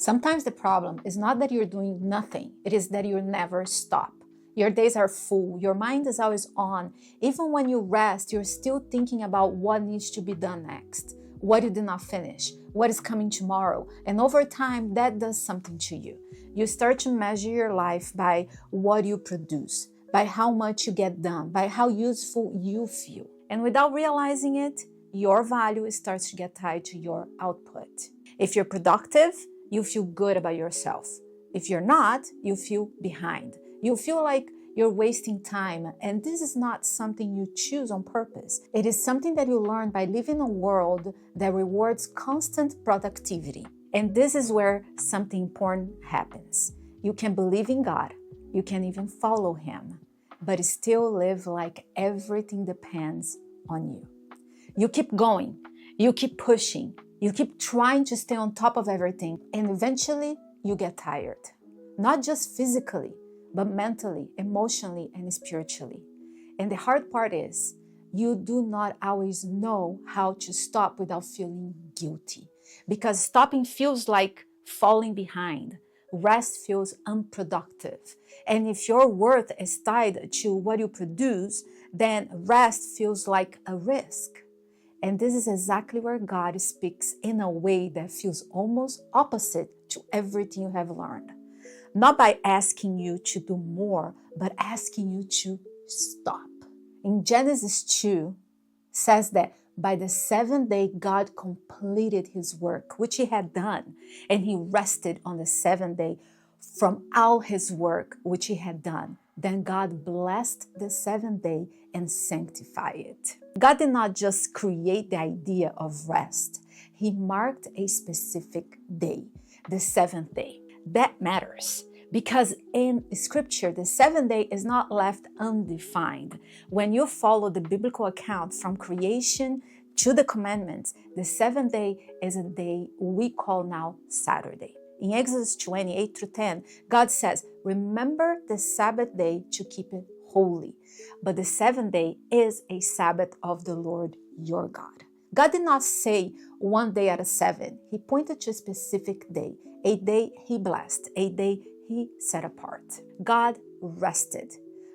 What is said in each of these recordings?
Sometimes the problem is not that you're doing nothing, it is that you never stop. Your days are full, your mind is always on. Even when you rest, you're still thinking about what needs to be done next, what you did not finish, what is coming tomorrow. And over time, that does something to you. You start to measure your life by what you produce, by how much you get done, by how useful you feel. And without realizing it, your value starts to get tied to your output. If you're productive, you feel good about yourself. If you're not, you feel behind. You feel like you're wasting time, and this is not something you choose on purpose. It is something that you learn by living in a world that rewards constant productivity. And this is where something important happens. You can believe in God, you can even follow Him, but still live like everything depends on you. You keep going, you keep pushing, you keep trying to stay on top of everything, and eventually you get tired. Not just physically, but mentally, emotionally, and spiritually. And the hard part is, you do not always know how to stop without feeling guilty. Because stopping feels like falling behind. Rest feels unproductive. And if your worth is tied to what you produce, then rest feels like a risk. And this is exactly where God speaks in a way that feels almost opposite to everything you have learned. Not by asking you to do more, but asking you to stop. In Genesis 2, says that by the seventh day, God completed His work, which He had done, and He rested on the seventh day from all His work, which He had done. Then God blessed the seventh day and sanctified it. God did not just create the idea of rest. He marked a specific day, the seventh day. That matters because in Scripture, the seventh day is not left undefined. When you follow the biblical account from creation to the commandments, the seventh day is a day we call now Saturday. In Exodus 28-10, God says, remember the Sabbath day to keep it holy. But the seventh day is a Sabbath of the Lord your God. God did not say one day out of seven. He pointed to a specific day, a day He blessed, a day He set apart. God rested,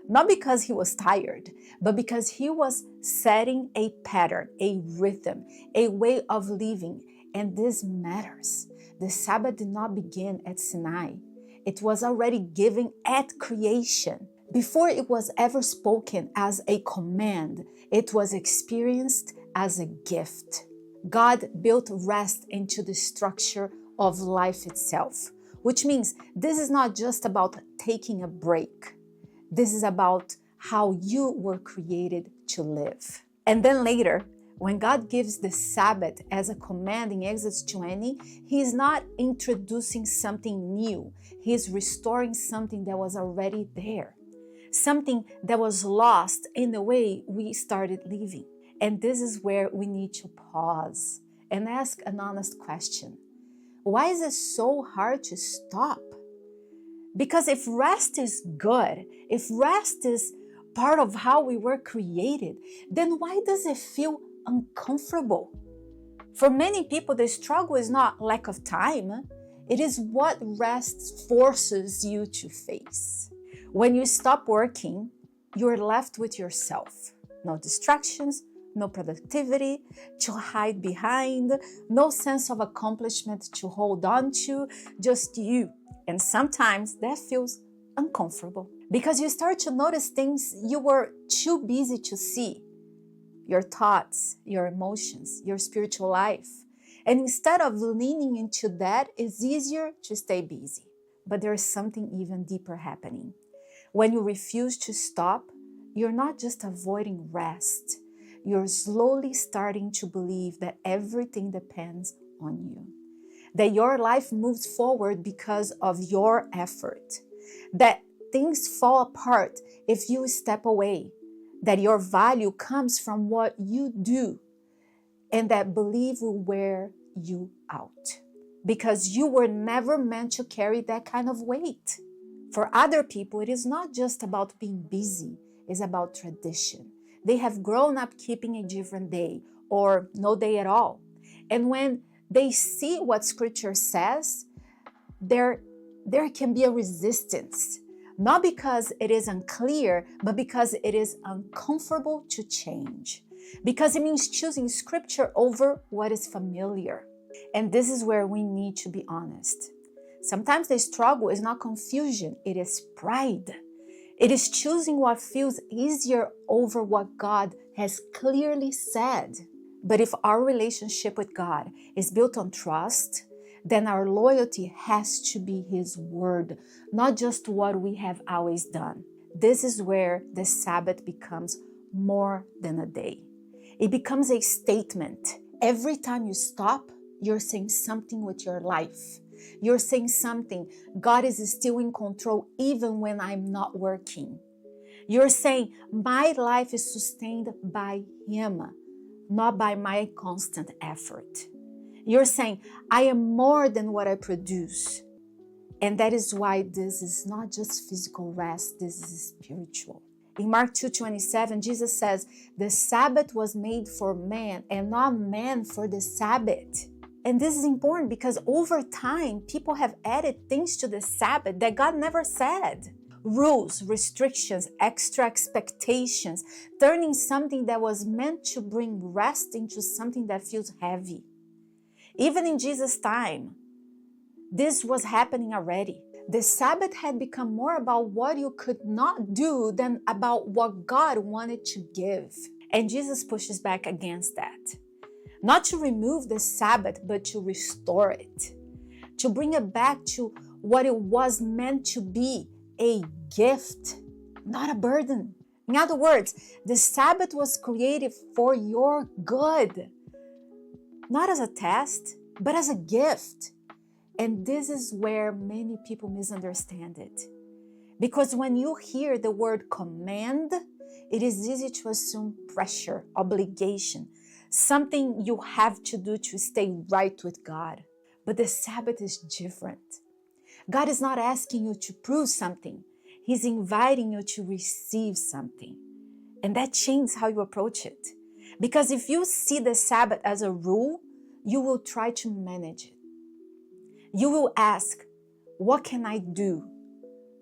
not because He was tired, but because He was setting a pattern, a rhythm, a way of living. And this matters. The Sabbath did not begin at Sinai. It was already given at creation. Before it was ever spoken as a command, it was experienced as a gift. God built rest into the structure of life itself, which means this is not just about taking a break. This is about how you were created to live. And then later, when God gives the Sabbath as a command in Exodus 20, He is not introducing something new. He is restoring something that was already there, something that was lost in the way we started living. And this is where we need to pause and ask an honest question. Why is it so hard to stop? Because if rest is good, if rest is part of how we were created, then why does it feel uncomfortable? For many people, the struggle is not lack of time. It is what rest forces you to face. When you stop working, you're left with yourself. No distractions, no productivity to hide behind, no sense of accomplishment to hold on to, just you. And sometimes that feels uncomfortable because you start to notice things you were too busy to see. Your thoughts, your emotions, your spiritual life. And instead of leaning into that, it's easier to stay busy. But there is something even deeper happening. When you refuse to stop, you're not just avoiding rest. You're slowly starting to believe that everything depends on you. That your life moves forward because of your effort. That things fall apart if you step away. That your value comes from what you do. And that belief will wear you out. Because you were never meant to carry that kind of weight. For other people, it is not just about being busy. It's about tradition. They have grown up keeping a different day or no day at all. And when they see what Scripture says, there can be a resistance, not because it is unclear, but because it is uncomfortable to change, because it means choosing scripture over what is familiar. And this is where we need to be honest. Sometimes the struggle is not confusion, it is pride. It is choosing what feels easier over what God has clearly said. But if our relationship with God is built on trust, then our loyalty has to be His word, not just what we have always done. This is where the Sabbath becomes more than a day. It becomes a statement. Every time you stop, you're saying something with your life. You're saying something. God is still in control even when I'm not working. You're saying my life is sustained by Him, not by my constant effort. You're saying I am more than what I produce. And that is why this is not just physical rest, this is spiritual. In Mark 2:27, Jesus says, the Sabbath was made for man and not man for the Sabbath. And this is important because over time, people have added things to the Sabbath that God never said. Rules, restrictions, extra expectations, turning something that was meant to bring rest into something that feels heavy. Even in Jesus' time, this was happening already. The Sabbath had become more about what you could not do than about what God wanted to give. And Jesus pushes back against that. Not to remove the Sabbath, but to restore it. To bring it back to what it was meant to be, a gift, not a burden. In other words, the Sabbath was created for your good. Not as a test, but as a gift. And this is where many people misunderstand it. Because when you hear the word command, it is easy to assume pressure, obligation, something you have to do to stay right with God. But the Sabbath is different. God is not asking you to prove something. He's inviting you to receive something. And that changes how you approach it. Because if you see the Sabbath as a rule, you will try to manage it. You will ask, what can I do?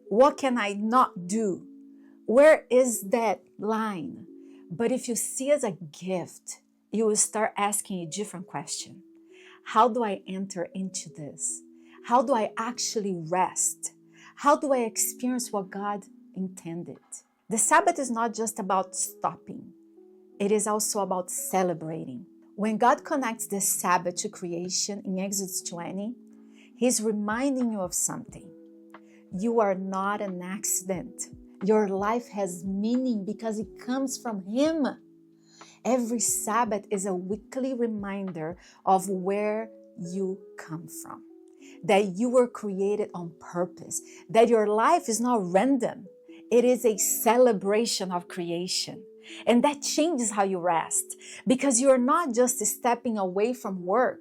What can I not do? Where is that line? But if you see it as a gift, you will start asking a different question. How do I enter into this? How do I actually rest? How do I experience what God intended? The Sabbath is not just about stopping. It is also about celebrating. When God connects the Sabbath to creation in Exodus 20, He's reminding you of something. You are not an accident. Your life has meaning because it comes from Him. Every Sabbath is a weekly reminder of where you come from. That you were created on purpose. That your life is not random. It is a celebration of creation. And that changes how you rest. Because you're not just stepping away from work.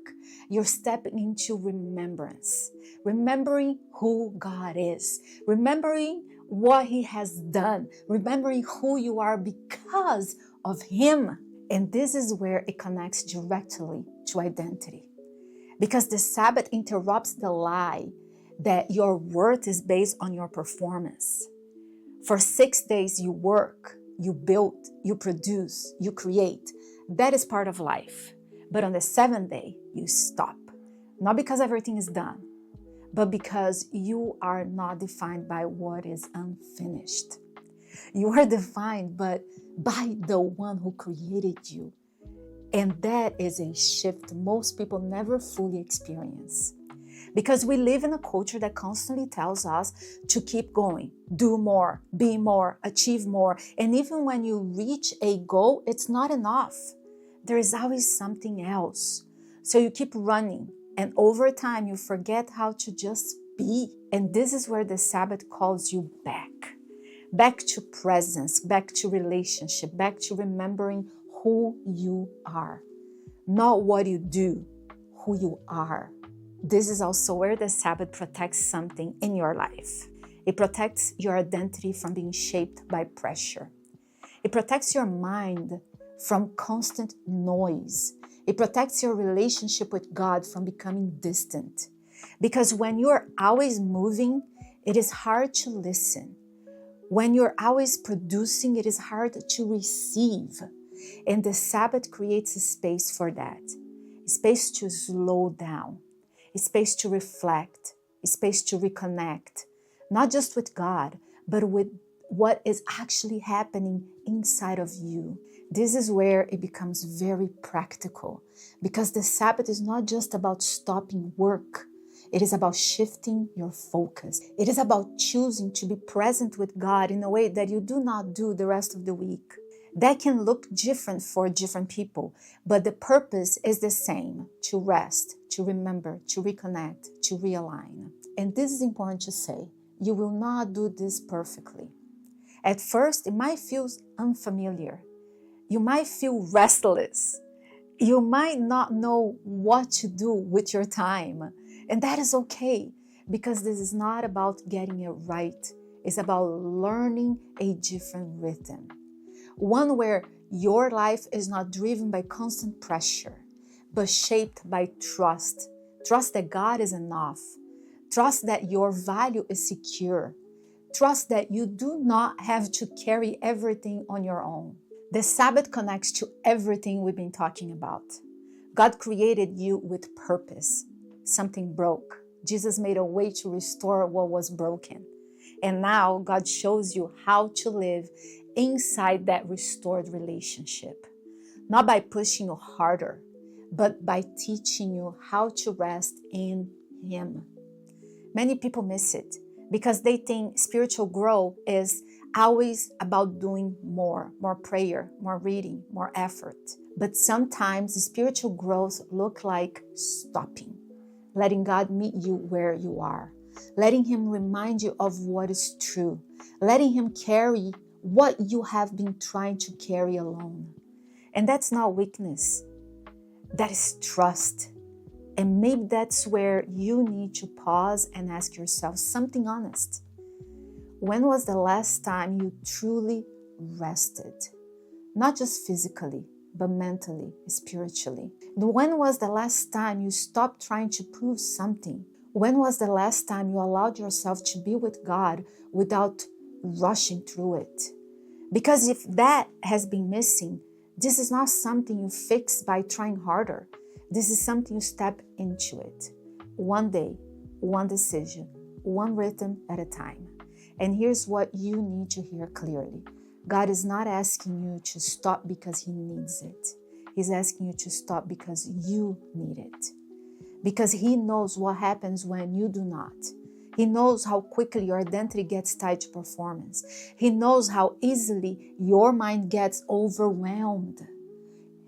You're stepping into remembrance. Remembering who God is. Remembering what He has done. Remembering who you are because of Him. And this is where it connects directly to identity. Because the Sabbath interrupts the lie that your worth is based on your performance. For 6 days you work, you build, you produce, you create. That is part of life. But on the 7th day, you stop. Not because everything is done, but because you are not defined by what is unfinished. You are defined but by the one who created you. And that is a shift most people never fully experience. Because we live in a culture that constantly tells us to keep going, do more, be more, achieve more. And even when you reach a goal, it's not enough. There is always something else. So you keep running. And over time, you forget how to just be. And this is where the Sabbath calls you back. Back to presence, back to relationship, back to remembering who you are. Not what you do, who you are. This is also where the Sabbath protects something in your life. It protects your identity from being shaped by pressure. It protects your mind from constant noise. It protects your relationship with God from becoming distant. Because when you're always moving, it is hard to listen. When you're always producing, it is hard to receive. And the Sabbath creates a space for that. A space to slow down, a space to reflect, a space to reconnect, not just with God, but with what is actually happening inside of you. This is where it becomes very practical, because the Sabbath is not just about stopping work. It is about shifting your focus. It is about choosing to be present with God in a way that you do not do the rest of the week. That can look different for different people, but the purpose is the same: to rest, to remember, to reconnect, to realign. And this is important to say. You will not do this perfectly. At first, it might feel unfamiliar. You might feel restless. You might not know what to do with your time. And that is okay, because this is not about getting it right. It's about learning a different rhythm. One where your life is not driven by constant pressure, but shaped by trust. Trust that God is enough. Trust that your value is secure. Trust that you do not have to carry everything on your own. The Sabbath connects to everything we've been talking about. God created you with purpose. Something broke. Jesus made a way to restore what was broken. And now God shows you how to live inside that restored relationship. Not by pushing you harder, but by teaching you how to rest in Him. Many people miss it because they think spiritual growth is always about doing more prayer, more reading, more effort. But sometimes spiritual growth looks like stopping, letting God meet you where you are, letting Him remind you of what is true, letting Him carry what you have been trying to carry alone. And that's not weakness, that is trust. And maybe that's where you need to pause and ask yourself something honest. When was the last time you truly rested? Not just physically, but mentally, spiritually. When was the last time you stopped trying to prove something? When was the last time you allowed yourself to be with God without rushing through it? Because if that has been missing, this is not something you fix by trying harder. This is something you step into it. One day, one decision, one rhythm at a time. And here's what you need to hear clearly. God is not asking you to stop because He needs it. He's asking you to stop because you need it. Because He knows what happens when you do not. He knows how quickly your identity gets tied to performance. He knows how easily your mind gets overwhelmed.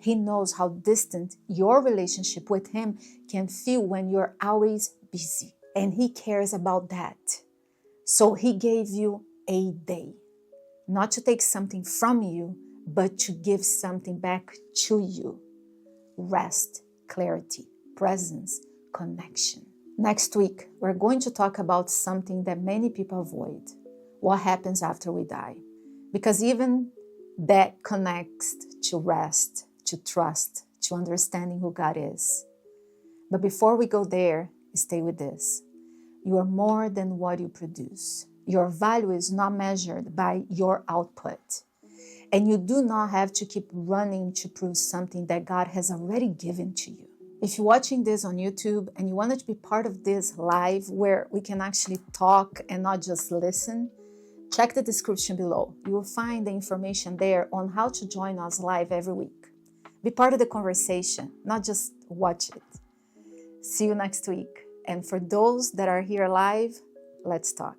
He knows how distant your relationship with Him can feel when you're always busy. And He cares about that. So He gave you a day. Not to take something from you, but to give something back to you. Rest, clarity, presence, connection. Next week, we're going to talk about something that many people avoid. What happens after we die? Because even that connects to rest, to trust, to understanding who God is. But before we go there, stay with this. You are more than what you produce. Your value is not measured by your output. And you do not have to keep running to prove something that God has already given to you. If you're watching this on YouTube and you wanted to be part of this live where we can actually talk and not just listen, check the description below. You will find the information there on how to join us live every week. Be part of the conversation, not just watch it. See you next week. And for those that are here live, let's talk.